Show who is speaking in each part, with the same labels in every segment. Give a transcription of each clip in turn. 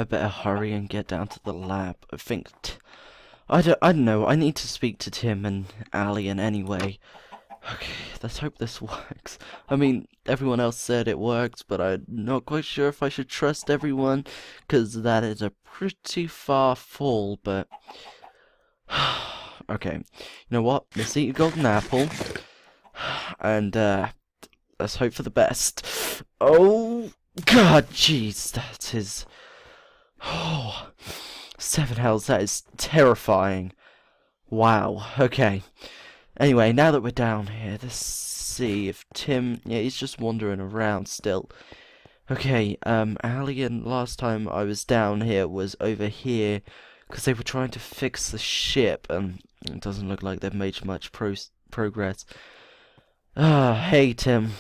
Speaker 1: I better hurry and get down to the lab. I don't know. I need to speak to Tim and Alien anyway. Okay, let's hope this works. I mean, everyone else said it worked, but I'm not quite sure if I should trust everyone, because that is a pretty far fall, but... Okay, you know what? Let's eat a golden apple, and, let's hope for the best. Oh, God, jeez, that is... Oh, 7 hells, that is terrifying. Wow, okay. Anyway, now that we're down here, let's see if Tim... Yeah, he's just wandering around still. Okay, Alien, last time I was down here was over here, because they were trying to fix the ship, and it doesn't look like they've made much progress. Hey Tim,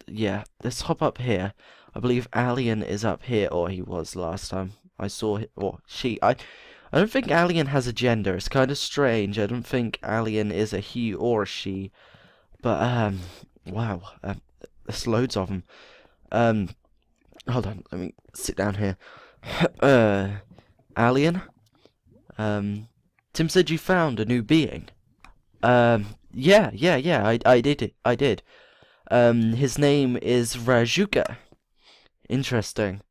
Speaker 1: yeah, let's hop up here. I believe Alien is up here, or he was last time I saw him, or she. I don't think Alien has a gender. It's kind of strange. I don't think Alien is a he or a she. But, wow. There's loads of them. Hold on. Let me sit down here. Alien? Tim said you found a new being. Yeah. I did. His name is Rachouka. Interesting.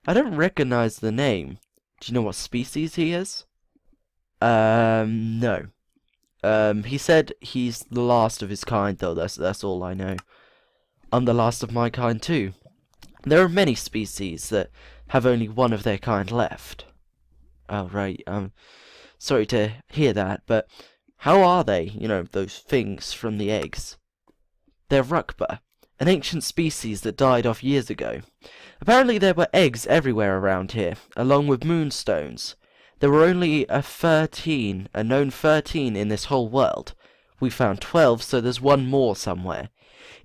Speaker 1: I don't recognize the name. Do you know what species he is? No. He said he's the last of his kind, though. That's all I know. I'm the last of my kind, too. There are many species that have only one of their kind left. Oh, right. Sorry to hear that, but how are they? You know, those things from the eggs. They're Rachouka, an ancient species that died off years ago. Apparently there were eggs everywhere around here, along with moonstones. There were only a known 13 in this whole world. We found 12, so there's one more somewhere.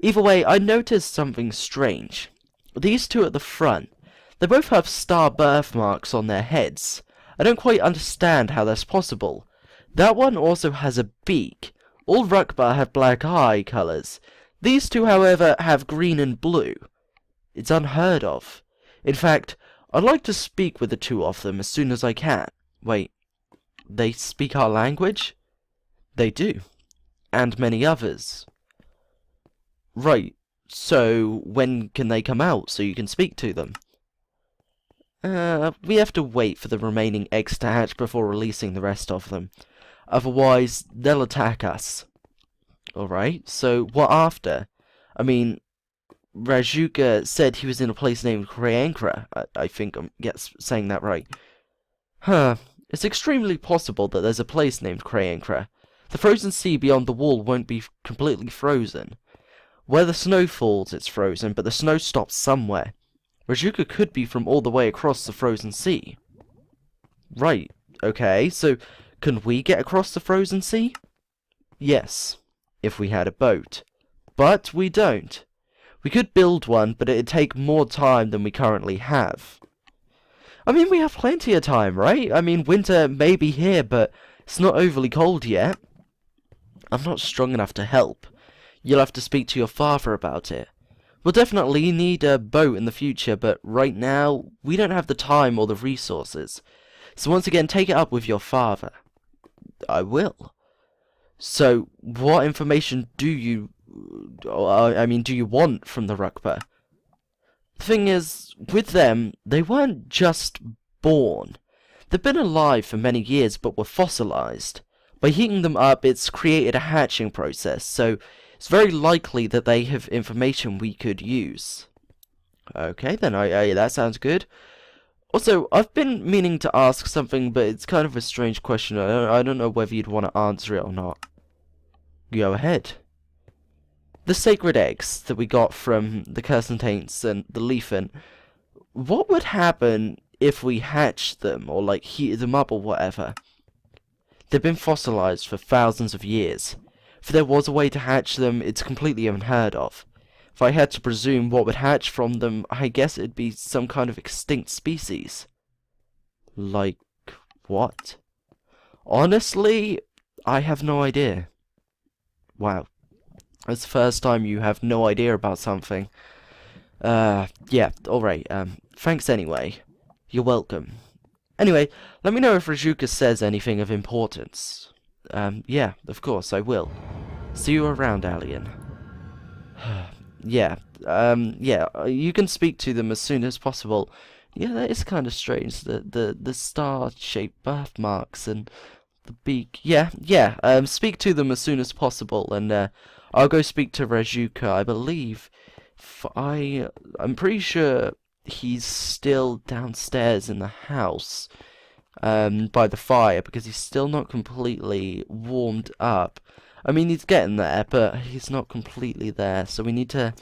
Speaker 1: Either way, I noticed something strange. These two at the front, they both have star birthmarks on their heads. I don't quite understand how that's possible. That one also has a beak. All Rachouka have black eye colours. These two, however, have green and blue. It's unheard of. In fact, I'd like to speak with the two of them as soon as I can. Wait, they speak our language? They do. And many others. Right, so when can they come out so you can speak to them? We have to wait for the remaining eggs to hatch before releasing the rest of them. Otherwise, they'll attack us. Alright, so what after? I mean, Rachouka said he was in a place named Maikerah. I think I'm saying that right. Huh. It's extremely possible that there's a place named Maikerah. The frozen sea beyond the wall won't be completely frozen. Where the snow falls, it's frozen, but the snow stops somewhere. Rachouka could be from all the way across the frozen sea. Right. Okay, so can we get across the frozen sea? Yes, if we had a boat. But we don't. We could build one, but it'd take more time than we currently have. I mean, we have plenty of time, right? I mean, winter may be here, but it's not overly cold yet. I'm not strong enough to help. You'll have to speak to your father about it. We'll definitely need a boat in the future, but right now, we don't have the time or the resources. So once again, take it up with your father. I will. So, what information do you want from the Rachouka? The thing is, with them, they weren't just born. They've been alive for many years, but were fossilized. By heating them up, it's created a hatching process, so it's very likely that they have information we could use. Okay, then, that sounds good. Also, I've been meaning to ask something, but it's kind of a strange question. I don't know whether you'd want to answer it or not. Go ahead. The sacred eggs that we got from the Cursantaints and the Leafin, what would happen if we hatched them, or like heated them up or whatever? They've been fossilized for thousands of years. If there was a way to hatch them, it's completely unheard of. If I had to presume what would hatch from them, I guess it'd be some kind of extinct species. Like what? Honestly, I have no idea. Wow. It's the first time you have no idea about something. Yeah, alright, thanks anyway. You're welcome. Anyway, let me know if Rachouka says anything of importance. Yeah, of course, I will. See you around, Alien. Yeah, yeah, you can speak to them as soon as possible. Yeah, that is kind of strange, the star-shaped birthmarks and the beak. Yeah, yeah, speak to them as soon as possible, and, I'll go speak to Rachouka. I believe, I'm pretty sure he's still downstairs in the house, by the fire, because he's still not completely warmed up. I mean, he's getting there, but he's not completely there, so we need to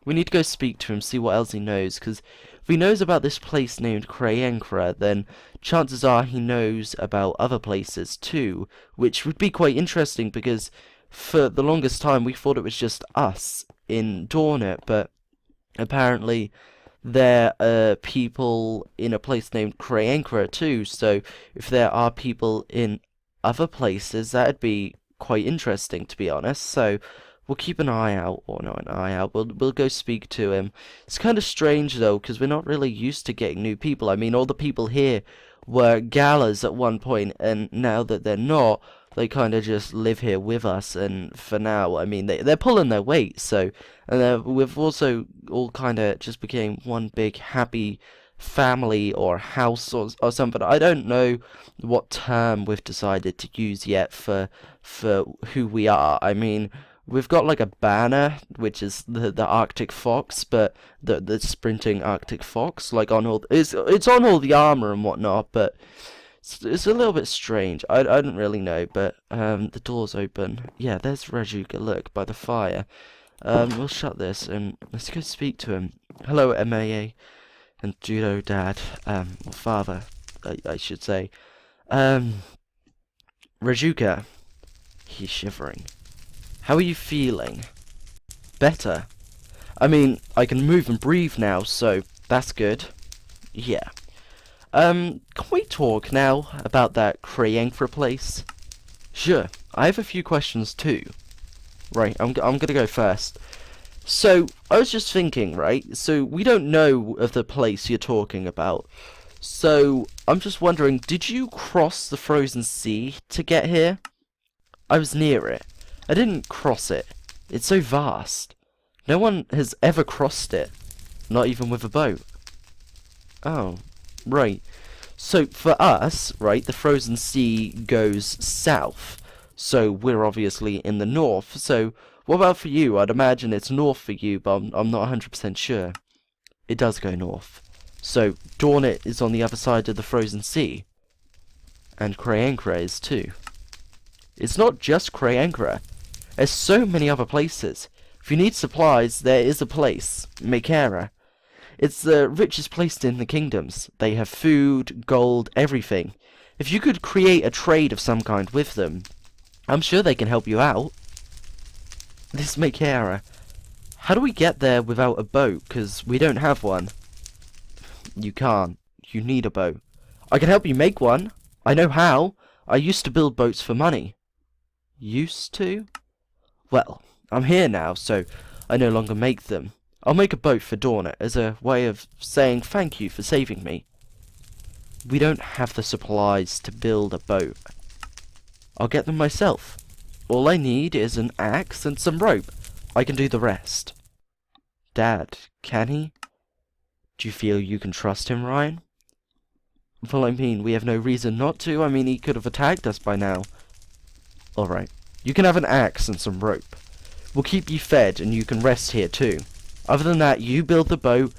Speaker 1: go speak to him, see what else he knows, because if he knows about this place named Maikerah, then chances are he knows about other places too, which would be quite interesting, because for the longest time we thought it was just us in Dornet, but apparently there are people in a place named Maikerah too, so if there are people in other places, that'd be quite interesting, to be honest. So we'll keep an eye out, or not an eye out, we'll go speak to him. It's kind of strange though, because we're not really used to getting new people. I mean, all the people here were galas at one point, and now that they're not, they kind of just live here with us, and for now, I mean, they're pulling their weight, so, and we've also all kind of just became one big happy family or house or something. I don't know what term we've decided to use yet for who we are. I mean, we've got like a banner, which is the Arctic Fox, but the sprinting Arctic Fox, like on all it's on all the armor and whatnot, but it's a little bit strange. I don't really know, but the door's open. Yeah, there's Rachouka, look, by the fire. We'll shut this and let's go speak to him. Hello, MAA and Judo Dad, or Father, I should say. Rachouka. He's shivering. How are you feeling? Better? I mean, I can move and breathe now, so that's good. Yeah. Can we talk now about that Maikerah place? Sure. I have a few questions too. Right, I'm gonna go first. So, I was just thinking, right? So, we don't know of the place you're talking about. So, I'm just wondering, did you cross the frozen sea to get here? I was near it. I didn't cross it. It's so vast. No one has ever crossed it. Not even with a boat. Oh, right. So, for us, right, the frozen sea goes south. So, we're obviously in the north. So, what about for you? I'd imagine it's north for you, but I'm not 100% sure. It does go north. So, Dornet is on the other side of the frozen sea. And Maikerah is too. It's not just Maikerah. There's so many other places. If you need supplies, there is a place, Maikerah. It's the richest place in the kingdoms. They have food, gold, everything. If you could create a trade of some kind with them, I'm sure they can help you out. This Maikerah. How do we get there without a boat? Because we don't have one. You can't. You need a boat. I can help you make one. I know how. I used to build boats for money. Used to? Well, I'm here now, so I no longer make them. I'll make a boat for Dornet as a way of saying thank you for saving me. We don't have the supplies to build a boat. I'll get them myself. All I need is an axe and some rope. I can do the rest. Dad, can he? Do you feel you can trust him, Ryan? Well, I mean, we have no reason not to. I mean, he could have attacked us by now. Alright. You can have an axe and some rope. We'll keep you fed and you can rest here too. Other than that, you build the boat.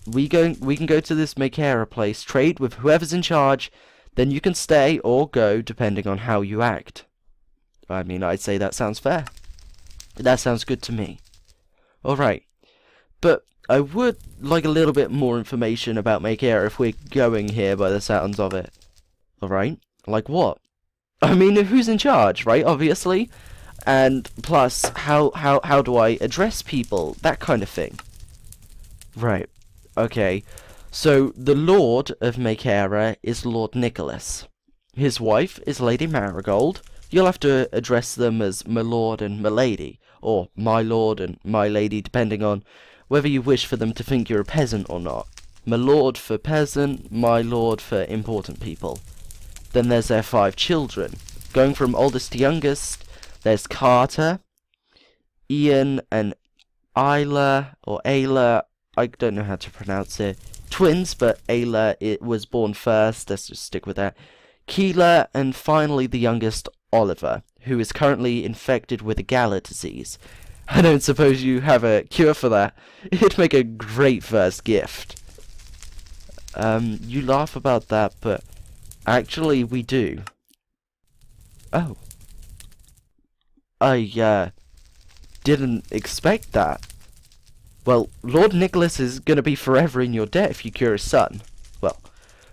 Speaker 1: We can go to this Maikerah place, trade with whoever's in charge, then you can stay or go depending on how you act. I mean, I'd say that sounds fair. That sounds good to me. Alright. But I would like a little bit more information about Maikerah if we're going here by the sounds of it. Alright? Like what? I mean, who's in charge, right? Obviously. And plus, how do I address people? That kind of thing. Right. Okay. So, the Lord of Maikerah is Lord Nicholas. His wife is Lady Marigold. You'll have to address them as my lord and my lady, or my lord and my lady, depending on whether you wish for them to think you're a peasant or not. my lord for peasant, my lord for important people. Then there's their 5 children. Going from oldest to youngest, there's Carter, Ian, and Isla, or Ayla, I don't know how to pronounce it. Twins, but Ayla, it was born first, let's just stick with that. Keela, and finally the youngest, Oliver, who is currently infected with a Gala disease. I don't suppose you have a cure for that. It'd make a great first gift. You laugh about that, but actually we do. Oh. I, didn't expect that. Well, Lord Nicholas is gonna be forever in your debt if you cure his son. Well,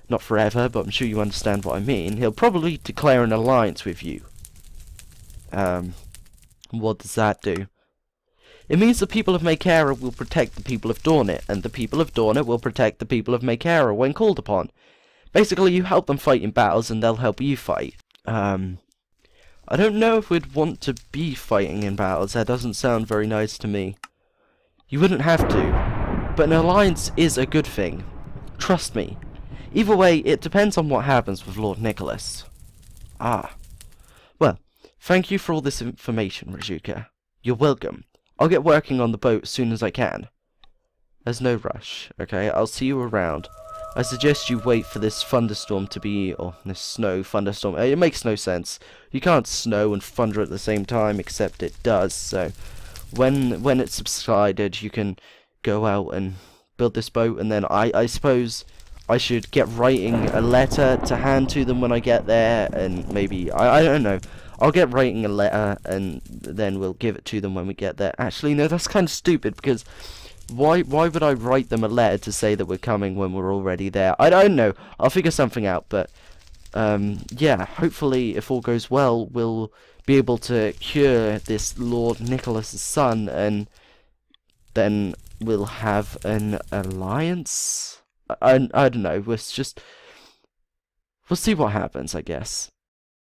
Speaker 1: not forever, but I'm sure you understand what I mean. He'll probably declare an alliance with you. What does that do? It means the people of Maikerah will protect the people of Dornet, and the people of Dornet will protect the people of Maikerah when called upon. Basically, you help them fight in battles, and they'll help you fight. I don't know if we'd want to be fighting in battles. That doesn't sound very nice to me. You wouldn't have to, but an alliance is a good thing. Trust me. Either way, it depends on what happens with Lord Nicholas. Ah. Well, thank you for all this information, Rachouka. You're welcome. I'll get working on the boat as soon as I can. There's no rush, okay? I'll see you around. I suggest you wait for this thunderstorm to be, or this snow thunderstorm. It makes no sense. You can't snow and thunder at the same time, except it does, so when it's subsided, you can go out and build this boat, and then I suppose I should get writing a letter to hand to them when I get there, and maybe, I don't know. I'll get writing a letter, and then we'll give it to them when we get there. Actually, no, that's kind of stupid, because why would I write them a letter to say that we're coming when we're already there? I don't know. I'll figure something out, but, yeah, hopefully, if all goes well, we'll be able to cure this Lord Nicholas's son, and then we'll have an alliance? I don't know, we'll see what happens, I guess.